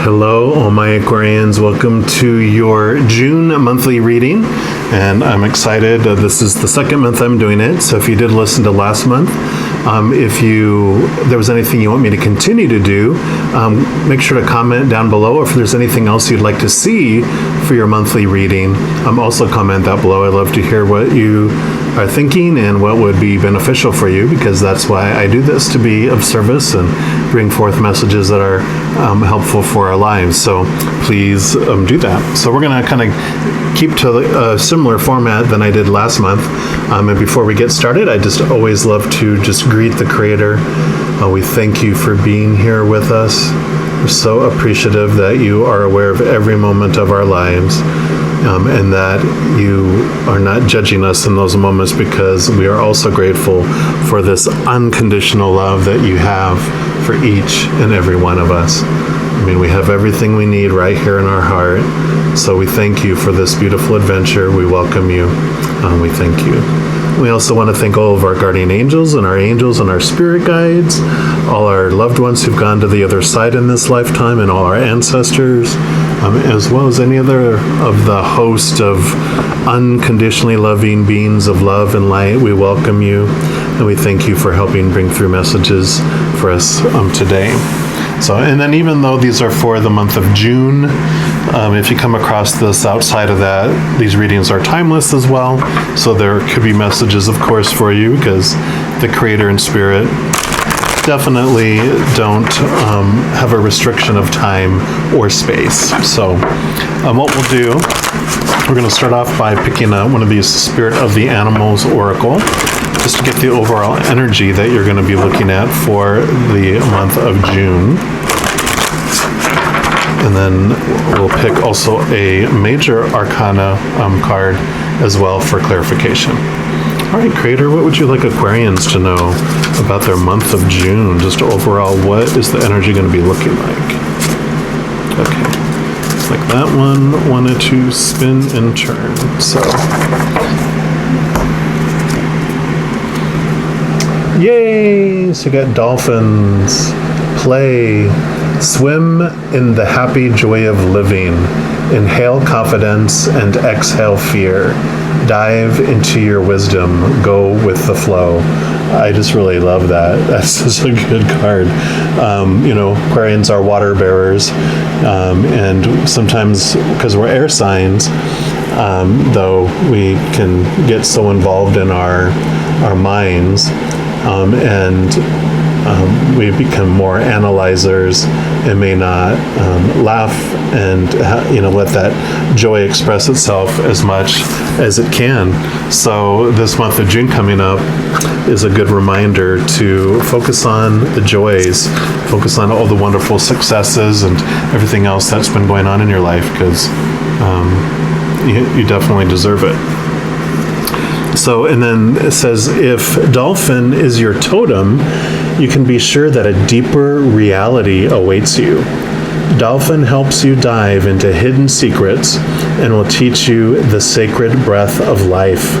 Hello, all my Aquarians. Welcome to your June monthly reading. And I'm excited. This is the second month I'm doing it. So if you did listen to last month, if there was anything you want me to continue to do, make sure to comment down below. If there's anything else you'd like to see for your monthly reading, also comment that below. I'd love to hear what you are thinking and what would be beneficial for you, because that's why I do this, to be of service and bring forth messages that are helpful for our lives. So please do that. So we're going to kind of keep to a similar format than I did last month. And before we get started, I just always love to just greet the Creator. We thank you for being here with us. We're so appreciative that you are aware of every moment of our lives. And that you are not judging us in those moments, because we are also grateful for this unconditional love that you have for each and every one of us. I mean, we have everything we need right here in our heart. So we thank you for this beautiful adventure. We welcome you. We thank you. We also want to thank all of our guardian angels and our spirit guides, all our loved ones who've gone to the other side in this lifetime, and all our ancestors, as well as any other of the host of unconditionally loving beings of love and light. We welcome you, and we thank you for helping bring through messages for us today. So, and then even though these are for the month of June, if you come across this outside of that, these readings are timeless as well. So there could be messages, of course, for you, because the Creator and Spirit definitely don't have a restriction of time or space. So what we'll do, we're going to start off by picking one of these Spirit of the Animals Oracle, just to get the overall energy that you're going to be looking at for the month of June. And then we'll pick also a Major Arcana card as well for clarification. All right, Creator, what would you like Aquarians to know about their month of June? Just overall, what is the energy going to be looking like? Okay, it's like that one wanted to spin and turn. So, yay! So you got dolphins, play, swim in the happy joy of living, inhale confidence and exhale fear, dive into your wisdom, go with the flow. I just really love that. That's just a good card. Aquarians are water bearers, and sometimes, because we're air signs, though we can get so involved in our minds, we become more analyzers and may not laugh and let that joy express itself as much as it can. So this month of June coming up is a good reminder to focus on the joys, focus on all the wonderful successes and everything else that's been going on in your life, because you definitely deserve it. So, and then it says, if dolphin is your totem, you can be sure that a deeper reality awaits you. Dolphin helps you dive into hidden secrets and will teach you the sacred breath of life.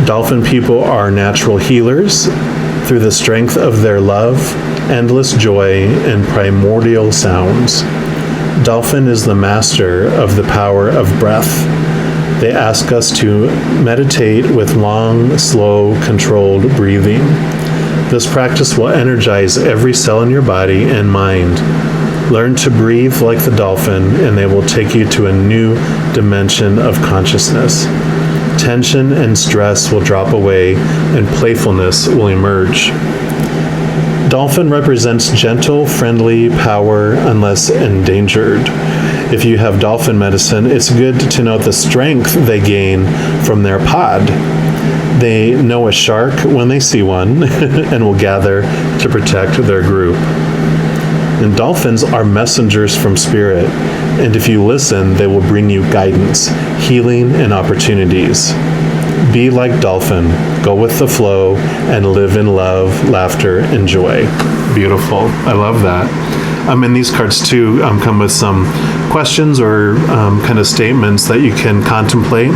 Dolphin people are natural healers through the strength of their love, endless joy, and primordial sounds. Dolphin is the master of the power of breath. They ask us to meditate with long, slow, controlled breathing. This practice will energize every cell in your body and mind. Learn to breathe like the dolphin, and they will take you to a new dimension of consciousness. Tension and stress will drop away, and playfulness will emerge. Dolphin represents gentle, friendly power unless endangered. If you have dolphin medicine, it's good to note the strength they gain from their pod. They know a shark when they see one and will gather to protect their group. And dolphins are messengers from spirit, and if you listen, they will bring you guidance, healing, and opportunities. Be like dolphin, go with the flow, and live in love, laughter, and joy. Beautiful. I love that. And these cards too come with some questions or kind of statements that you can contemplate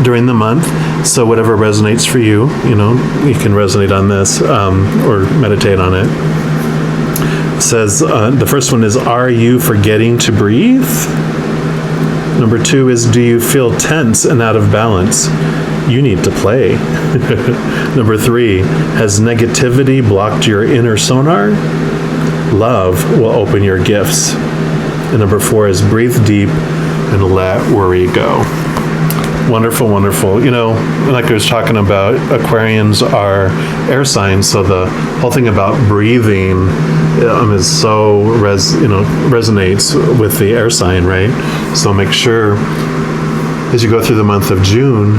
during the month. So whatever resonates for you, you can resonate on this or meditate on it. says, the first one is, are you forgetting to breathe? Number 2 is, do you feel tense and out of balance? You need to play. Number 3, has negativity blocked your inner sonar? Love will open your gifts. And number 4 is, breathe deep and let worry go. Wonderful, wonderful. You know, like I was talking about, Aquarians are air signs, so the whole thing about breathing is so resonates with the air sign, right? So make sure as you go through the month of June,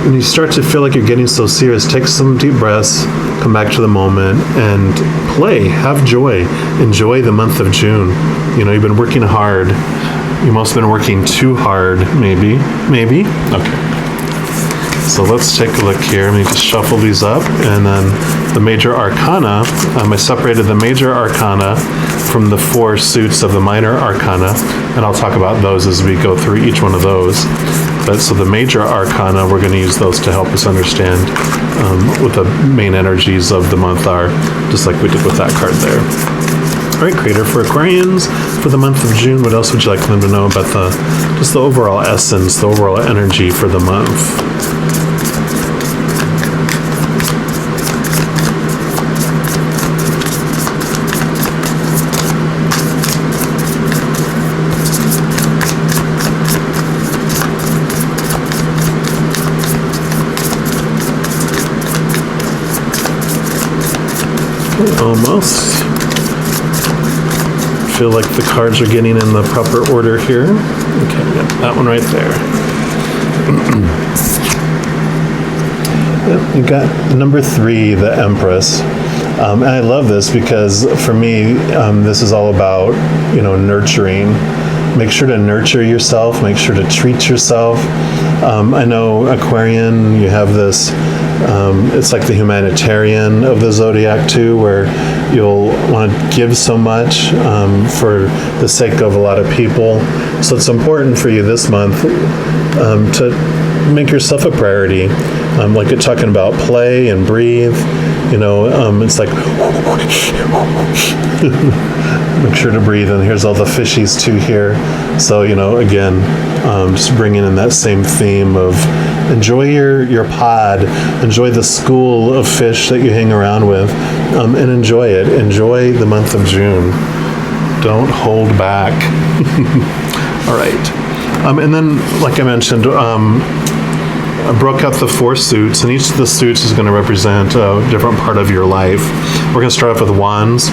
when you start to feel like you're getting so serious, take some deep breaths, come back to the moment, and play. Have joy. Enjoy the month of June. You know, you've been working hard. You must have been working too hard, maybe. Okay. So let's take a look here. Let me just shuffle these up. And then the major arcana, I separated the major arcana from the 4 suits of the minor arcana. And I'll talk about those as we go through each one of those. But so the major arcana, we're going to use those to help us understand what the main energies of the month are, just like we did with that card there. All right, Creator, for Aquarians for the month of June, what else would you like them to know about just the overall essence, the overall energy for the month? Almost. Feel like the cards are getting in the proper order here. Okay, yep, that one right there. Yep, you got number 3, the Empress. And I love this because for me, this is all about, nurturing. Make sure to nurture yourself. Make sure to treat yourself. I know Aquarian, you have this, it's like the humanitarian of the zodiac too, where you'll want to give so much for the sake of a lot of people. So it's important for you this month to make yourself a priority. Like you're talking about play and breathe. It's like make sure to breathe. And here's all the fishies too here. So again, just bringing in that same theme of enjoy your pod, enjoy the school of fish that you hang around with, and enjoy it. Enjoy the month of June. Don't hold back. All right. And then, like I mentioned, I broke out the 4 suits, and each of the suits is going to represent a different part of your life. We're going to start off with wands,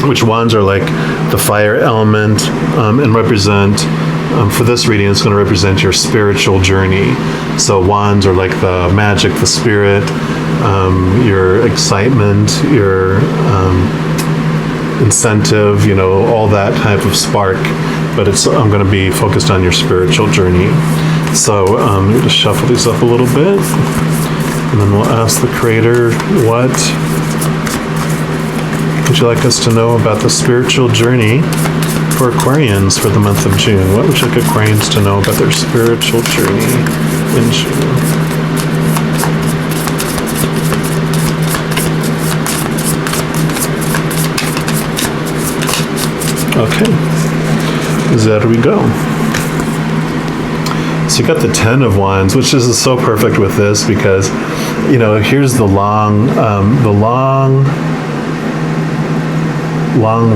which wands are like the fire element, and represent, for this reading, it's going to represent your spiritual journey. So wands are like the magic, the spirit, your excitement, your incentive, all that type of spark. But I'm going to be focused on your spiritual journey. So let me just shuffle these up a little bit, and then we'll ask the Creator, what would you like us to know about the spiritual journey for Aquarians for the month of June? What would you like Aquarians to know about their spiritual journey in June? Okay, there we go. So you got the 10 of Wands, which is so perfect with this because, here's the long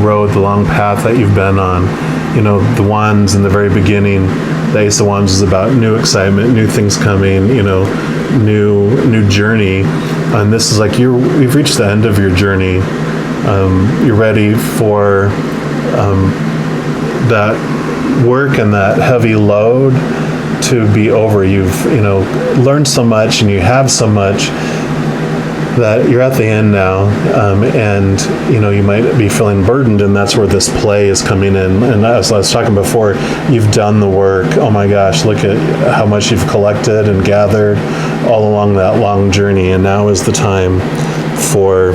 road, the long path that you've been on. The Wands in the very beginning, the Ace of Wands is about new excitement, new things coming, new journey. And this is like we've reached the end of your journey. You're ready for that work and that heavy load to be over. You've learned so much, and you have so much that you're at the end now, and you might be feeling burdened, and that's where this play is coming in. And as I was talking before, you've done the work. Oh my gosh, look at how much you've collected and gathered all along that long journey, and now is the time for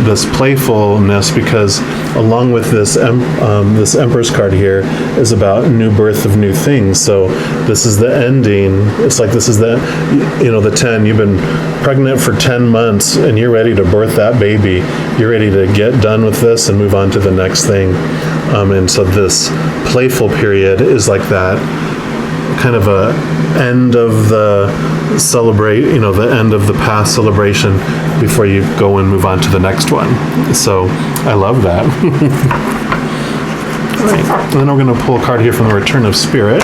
this playfulness, because along with this this Empress card here is about new birth of new things. So this is the ending. It's like this is the, the 10. You've been pregnant for 10 months and you're ready to birth that baby. You're ready to get done with this and move on to the next thing. And so this playful period is like that kind of a end of the the end of the past celebration before you go and move on to the next one. So I love that. All right. And then we're going to pull a card here from the Return of Spirit,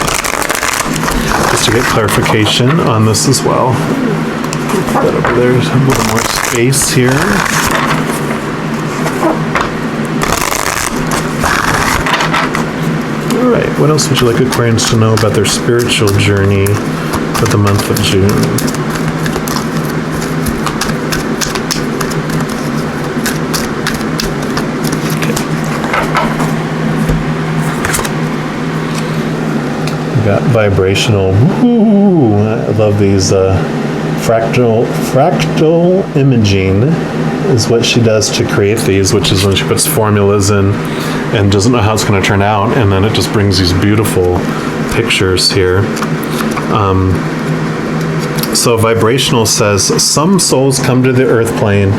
just to get clarification on this as well. Put that over there. There's a little more space here. All right, what else would you like Aquarians to know about their spiritual journey for the month of June? Okay. We got vibrational. Woo! I love these fractal imaging is what she does to create these, which is when she puts formulas in and doesn't know how it's going to turn out, and then it just brings these beautiful pictures here. So vibrational says, some souls come to the earth plane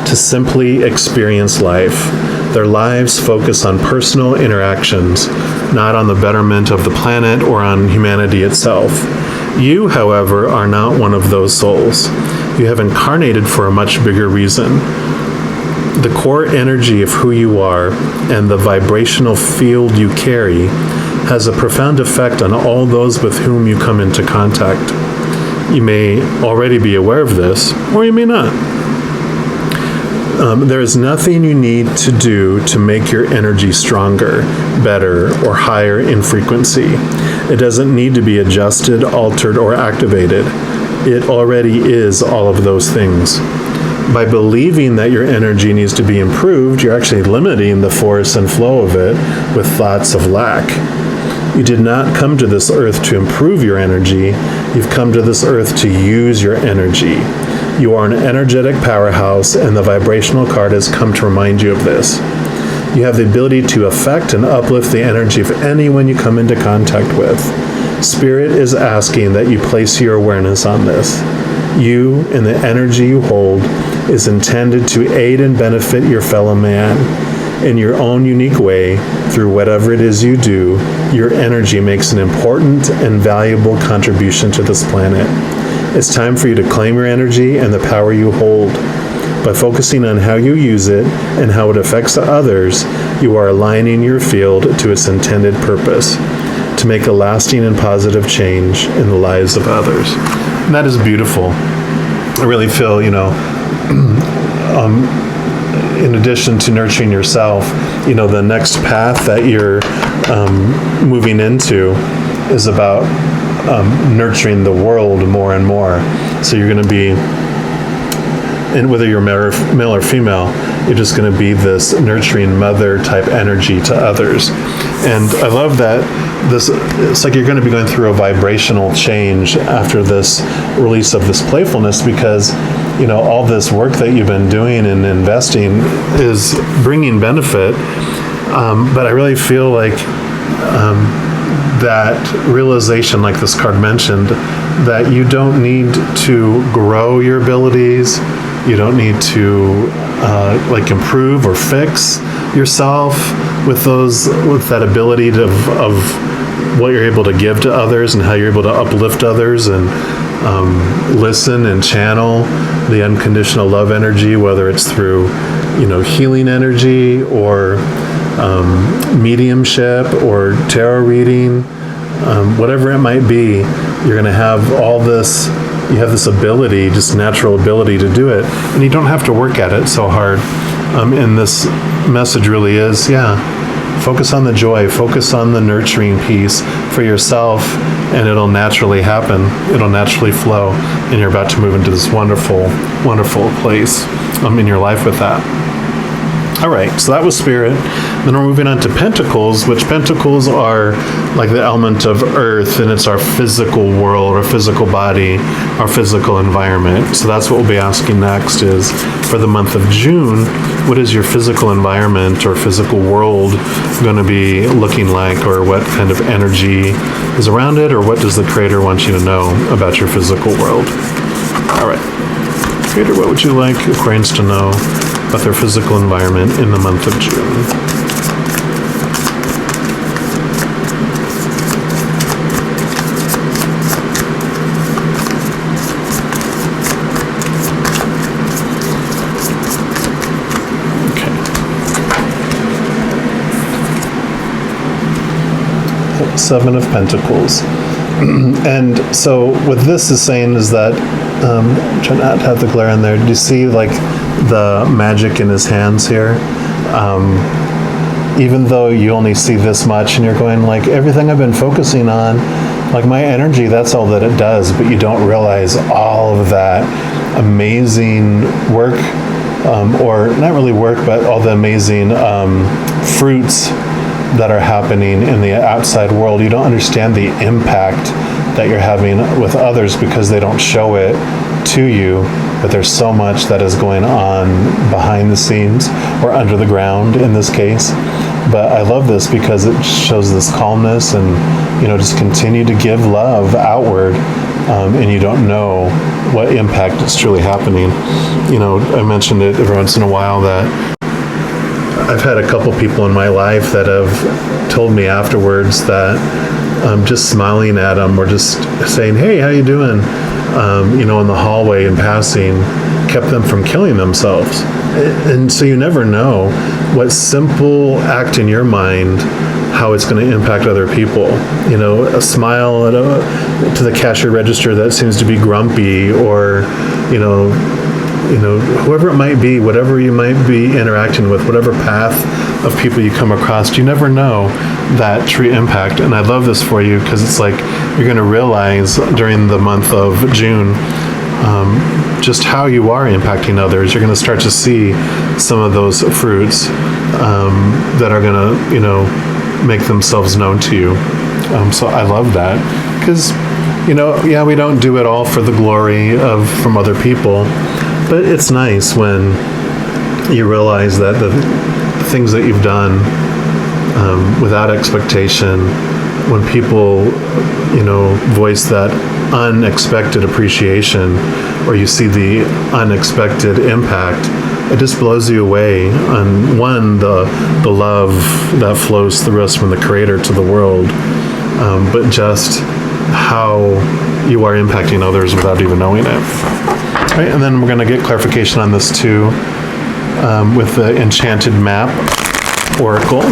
to simply experience life. Their lives focus on personal interactions, not on the betterment of the planet or on humanity itself. You, however, are not one of those souls. You have incarnated for a much bigger reason. The core energy of who you are and the vibrational field you carry has a profound effect on all those with whom you come into contact. You may already be aware of this, or you may not. There is nothing you need to do to make your energy stronger, better, or higher in frequency. It doesn't need to be adjusted, altered, or activated. It already is all of those things. By believing that your energy needs to be improved, you're actually limiting the force and flow of it with thoughts of lack. You did not come to this earth to improve your energy. You've come to this earth to use your energy. You are an energetic powerhouse, and the vibrational card has come to remind you of this. You have the ability to affect and uplift the energy of anyone you come into contact with. Spirit is asking that you place your awareness on this. You and the energy you hold is intended to aid and benefit your fellow man. In your own unique way, through whatever it is you do, your energy makes an important and valuable contribution to this planet. It's time for you to claim your energy and the power you hold. By focusing on how you use it and how it affects others, you are aligning your field to its intended purpose, to make a lasting and positive change in the lives of others. And that is beautiful. I really feel, in addition to nurturing yourself, the next path that you're moving into is about nurturing the world more and more. So you're going to be, and whether you're male or female, you're just going to be this nurturing mother type energy to others. And I love that it's like you're going to be going through a vibrational change after this release of this playfulness, because all this work that you've been doing and investing is bringing benefit. But I really feel like that realization, like this card mentioned, that you don't need to grow your abilities. You don't need to improve or fix yourself with that ability of what you're able to give to others and how you're able to uplift others and listen and channel the unconditional love energy, whether it's through healing energy or mediumship or tarot reading, whatever it might be. You're going to have all this. You have this ability, just natural ability to do it, and you don't have to work at it so hard. And this message really is, focus on the joy, focus on the nurturing piece for yourself, and it'll naturally happen. It'll naturally flow, and you're about to move into this wonderful, wonderful place in your life with that. All right, so that was Spirit. Then we're moving on to Pentacles, which Pentacles are like the element of Earth, and it's our physical world, our physical body, our physical environment. So that's what we'll be asking next is, for the month of June, what is your physical environment or physical world going to be looking like, or what kind of energy is around it, or what does the Creator want you to know about your physical world? All right. Creator, what would you like Aquarians to know about their physical environment in the month of June? Okay. Seven of Pentacles. And so what this is saying is that, I'm trying not to have the glare in there. Do you see like the magic in his hands here? Even though you only see this much and you're going like, everything I've been focusing on, like my energy, that's all that it does, but you don't realize all of that amazing work, or not really work, but all the amazing fruits that are happening in the outside world. You don't understand the impact that you're having with others because they don't show it to you, but there's so much that is going on behind the scenes, or under the ground in this case. But I love this because it shows this calmness, and just continue to give love outward, and you don't know what impact is truly happening. I mentioned it every once in a while that I've had a couple people in my life that have told me afterwards that just smiling at them, or just saying, "Hey, how you doing?" In the hallway and passing, kept them from killing themselves. And so you never know what simple act in your mind, how it's going to impact other people. A smile to the cashier register that seems to be grumpy, or whoever it might be, whatever you might be interacting with, whatever path of people you come across, you never know that true impact. And I love this for you because it's like you're going to realize during the month of June just how you are impacting others. You're going to start to see some of those fruits that are going to, make themselves known to you. So I love that because, we don't do it all for the glory from other people. But it's nice when you realize that the things that you've done without expectation, when people, voice that unexpected appreciation, or you see the unexpected impact, it just blows you away on, one, the love that flows through us from the Creator to the world, but just how you are impacting others without even knowing it. Right, and then we're going to get clarification on this too with the Enchanted Map Oracle.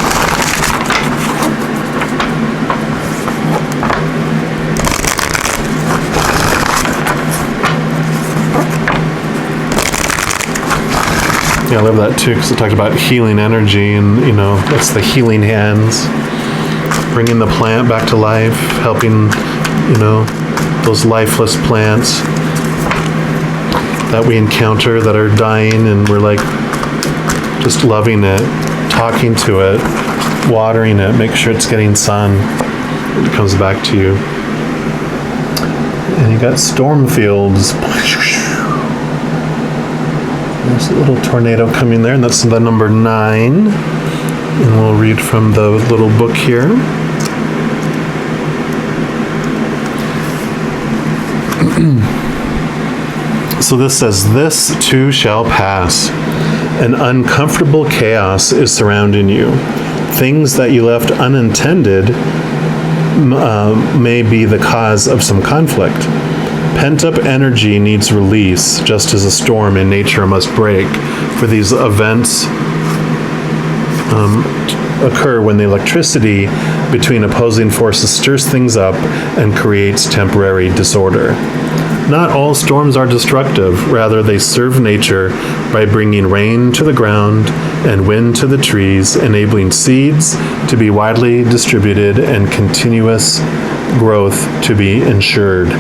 Yeah, I love that too because it talked about healing energy, and that's the healing hands, bringing the plant back to life, helping those lifeless plants that we encounter that are dying, and we're like just loving it, talking to it, watering it, make sure it's getting sun, it comes back to you. And you got storm fields. There's a little tornado coming there, and that's the number 9. And we'll read from the little book here. So this says, "This too shall pass. An uncomfortable chaos is surrounding you. Things that you left unintended may be the cause of some conflict. Pent-up energy needs release, just as a storm in nature must break, for these events occur when the electricity between opposing forces stirs things up and creates temporary disorder. Not all storms are destructive. Rather, they serve nature by bringing rain to the ground and wind to the trees, enabling seeds to be widely distributed and continuous growth to be ensured.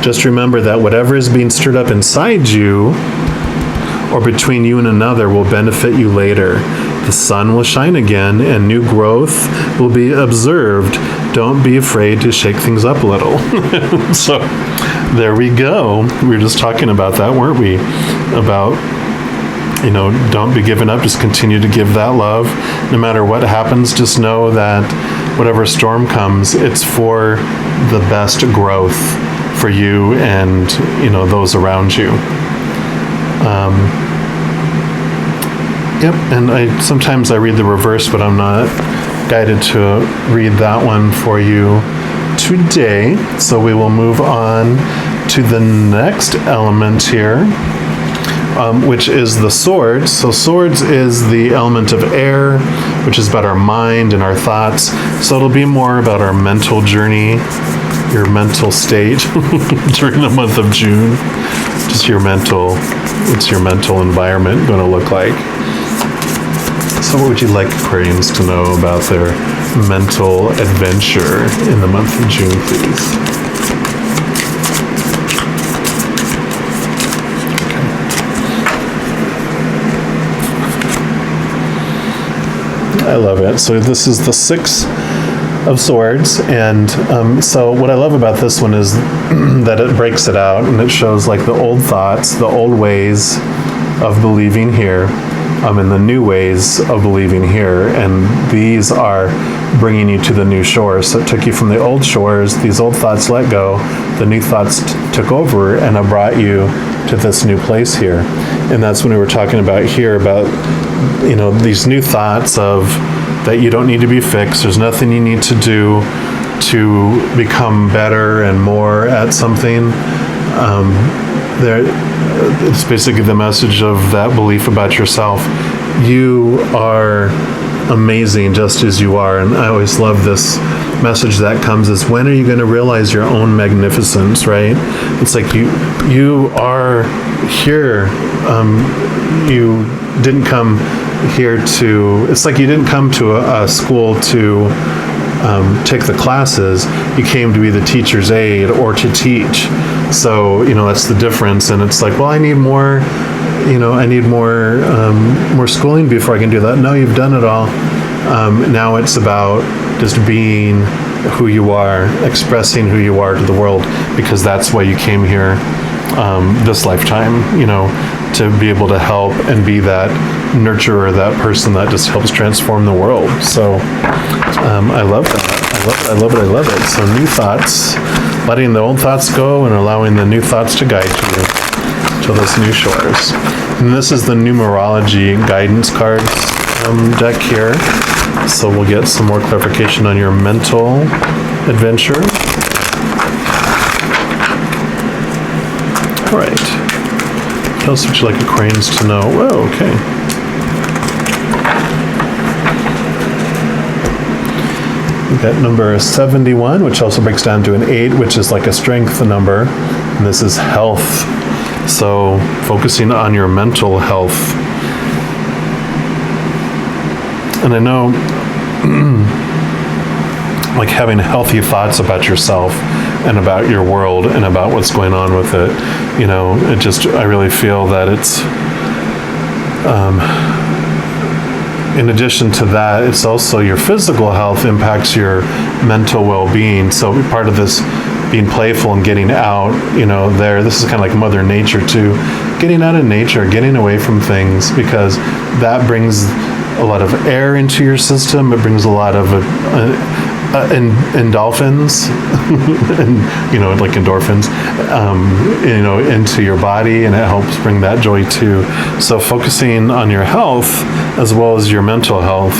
Just remember that whatever is being stirred up inside you or between you and another will benefit you later. The sun will shine again and new growth will be observed. Don't be afraid to shake things up a little. So there we go. We were just talking about that, weren't we? About, don't be giving up. Just continue to give that love. No matter what happens, just know that whatever storm comes, it's for the best growth for you and, those around you. Yep, and sometimes I read the reverse, but I'm not guided to read that one for you today. So we will move on to the next element here, which is the swords. So swords is the element of air, which is about our mind and our thoughts. So it'll be more about our mental journey, your mental state during the month of June. Just what's your mental environment going to look like? So what would you like Aquarians to know about their mental adventure in the month of June, please? Okay. I love it. So this is the Six of Swords, and so what I love about this one is that it breaks it out and it shows like the old thoughts, the old ways of believing here, and the new ways of believing here, and these are bringing you to the new shores. So it took you from the old shores, these old thoughts let go, the new thoughts took over, and it brought you to this new place here. And that's when we were talking about here about, these new thoughts of that you don't need to be fixed, there's nothing you need to do to become better and more at something. It's basically the message of that belief about yourself. You are amazing just as you are. And I always love this message that comes is, when are you going to realize your own magnificence, right? It's like you are here. You didn't come here it's like you didn't come to a school to take the classes. You came to be the teacher's aide or to teach. So, that's the difference. And it's like, well, I need more, I need more schooling before I can do that. No, you've done it all. Now it's about just being who you are, expressing who you are to the world, because that's why you came here this lifetime, to be able to help and be that nurturer, that person that just helps transform the world. So I love that. I love it. So new thoughts, letting the old thoughts go and allowing the new thoughts to guide you to those new shores. And this is the Numerology guidance cards deck here. So we'll get some more clarification on your mental adventure. All right. What else would you like Aquarians to know? Whoa, okay. We've got number 71, which also breaks down to an 8, which is like a strength number. And this is health. So focusing on your mental health. And I know like having healthy thoughts about yourself and about your world and about what's going on with it, I really feel that it's, in addition to that, it's also your physical health impacts your mental well-being. So part of this being playful and getting out, this is kind of like Mother Nature too, getting out in nature, getting away from things, because that brings a lot of air into your system. It brings a lot of endorphins, and like endorphins, into your body, and it helps bring that joy too. So focusing on your health as well as your mental health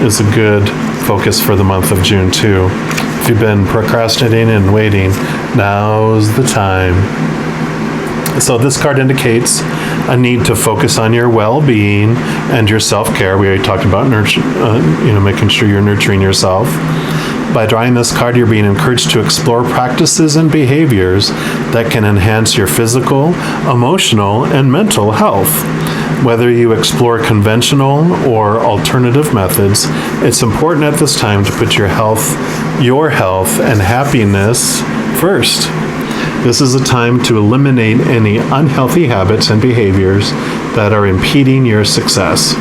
is a good focus for the month of June too. If you've been procrastinating and waiting, now's the time. So this card indicates a need to focus on your well-being and your self-care. We already talked about making sure you're nurturing yourself. By drawing this card, you're being encouraged to explore practices and behaviors that can enhance your physical, emotional, and mental health. Whether you explore conventional or alternative methods, it's important at this time to put your health and happiness first. This is a time to eliminate any unhealthy habits and behaviors that are impeding your success.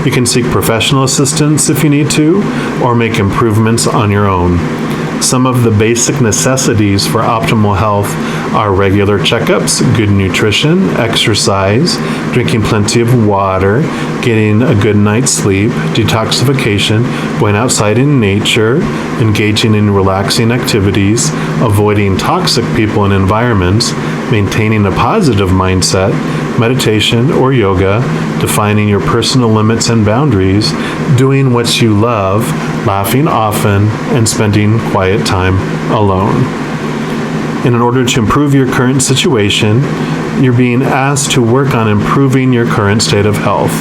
You can seek professional assistance if you need to, or make improvements on your own. Some of the basic necessities for optimal health are regular checkups, good nutrition, exercise, drinking plenty of water, getting a good night's sleep, detoxification, going outside in nature, engaging in relaxing activities, avoiding toxic people and environments, maintaining a positive mindset, meditation or yoga, defining your personal limits and boundaries, doing what you love, laughing often, and spending quiet time alone. And in order to improve your current situation, you're being asked to work on improving your current state of health.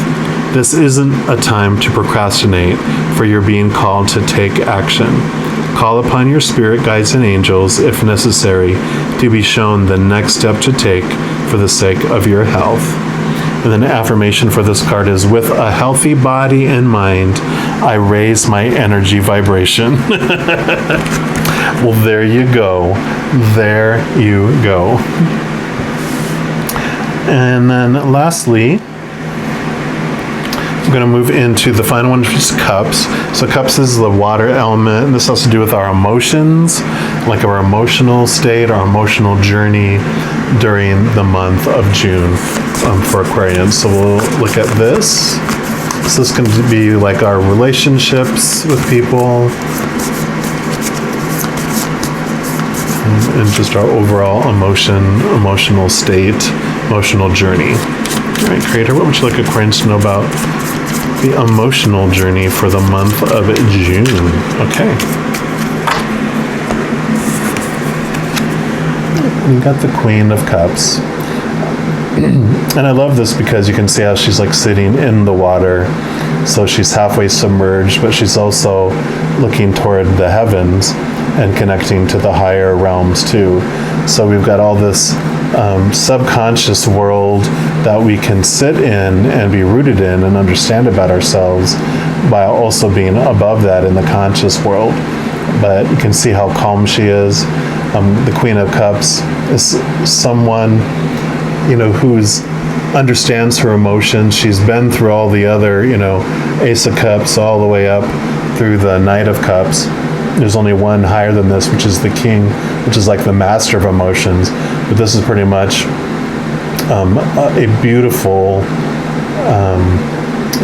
This isn't a time to procrastinate, for you're being called to take action. Call upon your spirit guides and angels, if necessary, to be shown the next step to take for the sake of your health. And then the affirmation for this card is, with a healthy body and mind, I raise my energy vibration. Well, there you go. There you go. And then lastly, I'm going to move into the final one, which is cups. So cups is the water element, and this has to do with our emotions, like our emotional state, our emotional journey during the month of June for Aquarians. So we'll look at this. So this can be like our relationships with people, and just our overall emotional state, emotional journey. All right, Creator, what would you like Aquarians to know about the emotional journey for the month of June? Okay. We got the Queen of Cups. And I love this because you can see how she's like sitting in the water. So she's halfway submerged, but she's also looking toward the heavens and connecting to the higher realms too. So we've got all this subconscious world that we can sit in and be rooted in and understand about ourselves, while also being above that in the conscious world. But you can see how calm she is. The Queen of Cups is someone, who's understands her emotions. She's been through all the other, Ace of Cups all the way up through the Knight of Cups. There's only one higher than this, which is the King, which is like the master of emotions. But this is pretty much a beautiful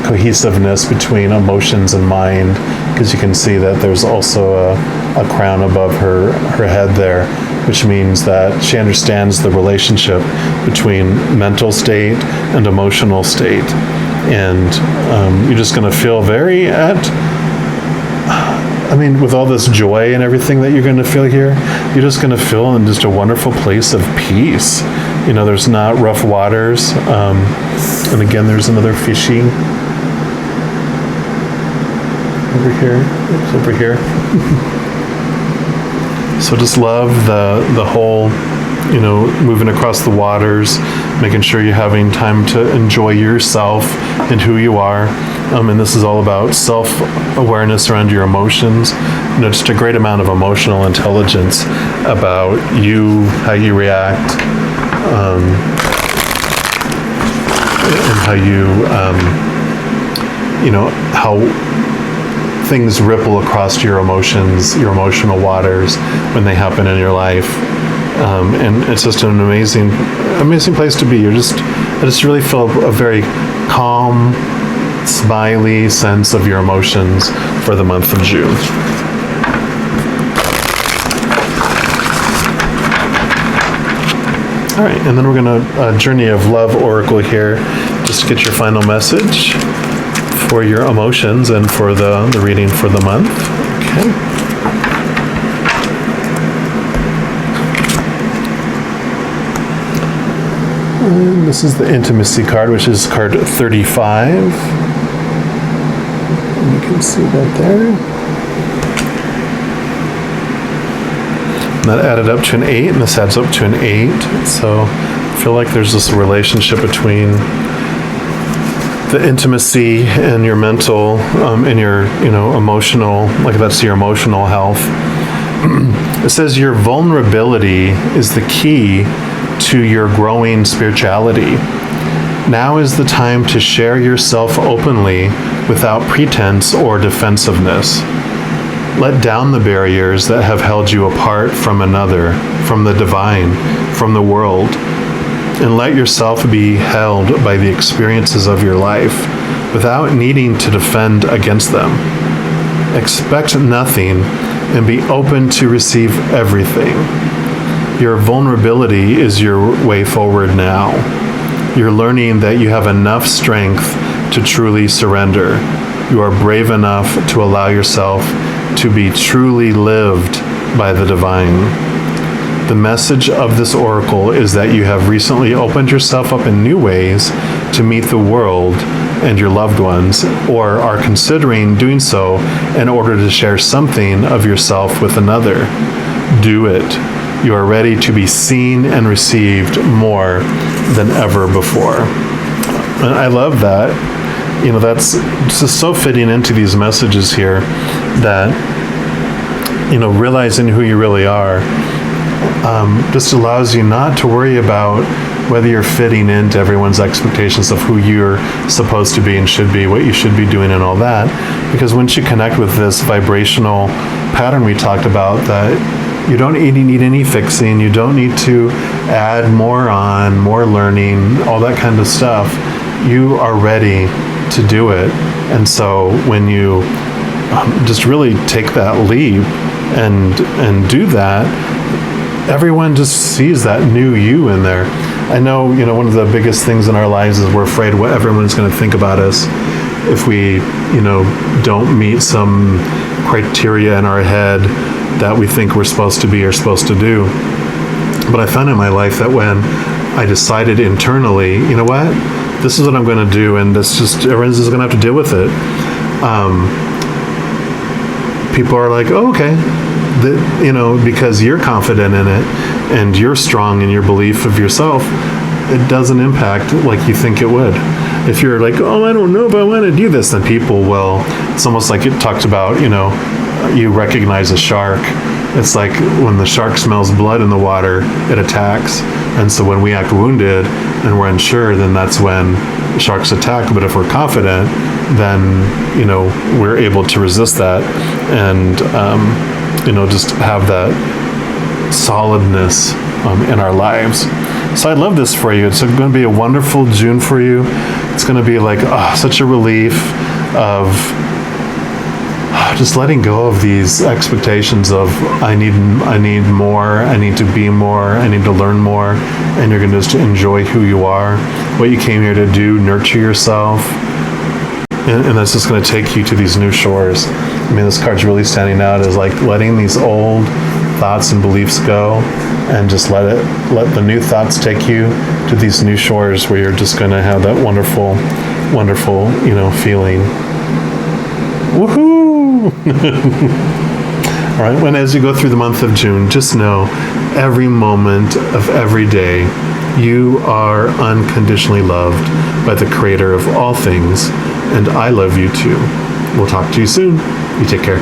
cohesiveness between emotions and mind, because you can see that there's also a crown above her head there, which means that she understands the relationship between mental state and emotional state. And you're just going to feel with all this joy and everything that you're going to feel here, you're just going to feel in just a wonderful place of peace. There's not rough waters. And again, there's another fishy over here. It's over here. So just love the whole, moving across the waters, making sure you're having time to enjoy yourself and who you are. And this is all about self-awareness around your emotions. Just a great amount of emotional intelligence about you, how you react, and how you, how things ripple across your emotions, your emotional waters when they happen in your life. And it's just an amazing place to be. I just really feel a very calm, smiley sense of your emotions for the month of June. All right, and then we're going to Journey of Love Oracle here, just to get your final message for your emotions and for the reading for the month. Okay. And this is the Intimacy card, which is card 35. And you can see that there. And that added up to an 8, and this adds up to an 8. So I feel like there's this relationship between the intimacy and your mental and your emotional, like that's your emotional health, It says your vulnerability is the key to your growing spirituality. Now is the time to share yourself openly without pretense or defensiveness. Let down the barriers that have held you apart from another, from the divine, from the world, and let yourself be held by the experiences of your life without needing to defend against them. Expect nothing and be open to receive everything. Your vulnerability is your way forward now. You're learning that you have enough strength to truly surrender. You are brave enough to allow yourself to be truly lived by the divine. The message of this oracle is that you have recently opened yourself up in new ways to meet the world and your loved ones, or are considering doing so in order to share something of yourself with another. Do it. You are ready to be seen and received more than ever before. And I love that. You know, that's just so fitting into these messages here that, you know, realizing who you really are just allows you not to worry about whether you're fitting into everyone's expectations of who you're supposed to be and should be, what you should be doing and all that. Because once you connect with this vibrational pattern we talked about, that you don't need any fixing, you don't need to add more on, more learning, all that kind of stuff. You are ready to do it. And so when you just really take that leap and do that, everyone just sees that new you in there. I know, you know, one of the biggest things in our lives is we're afraid what everyone's going to think about us if we, you know, don't meet some criteria in our head that we think we're supposed to be or supposed to do. But I found in my life that when I decided internally, you know what, this is what I'm going to do, and this just, everyone's just going to have to deal with it. People are like, oh, okay. That, you know, because you're confident in it and you're strong in your belief of yourself, it doesn't impact like you think it would. If you're like, oh, I don't know if I want to do this, then people will. It's almost like it talks about, you know, you recognize a shark. It's like when the shark smells blood in the water, it attacks. And so when we act wounded and we're unsure, then that's when sharks attack. But if we're confident, then, you know, we're able to resist that and, you know, just have that solidness in our lives. So I love this for you. It's going to be a wonderful June for you. It's going to be like such a relief of just letting go of these expectations of I need more, I need to be more, I need to learn more, and you're going to just enjoy who you are, what you came here to do, nurture yourself. And that's just going to take you to these new shores. I mean, this card's really standing out as like letting these old thoughts and beliefs go, and just let the new thoughts take you to these new shores where you're just going to have that wonderful, wonderful, you know, feeling. Woohoo! All right. When as you go through the month of June, just know every moment of every day you are unconditionally loved by the Creator of all things. And I love you too. We'll talk to you soon. You take care.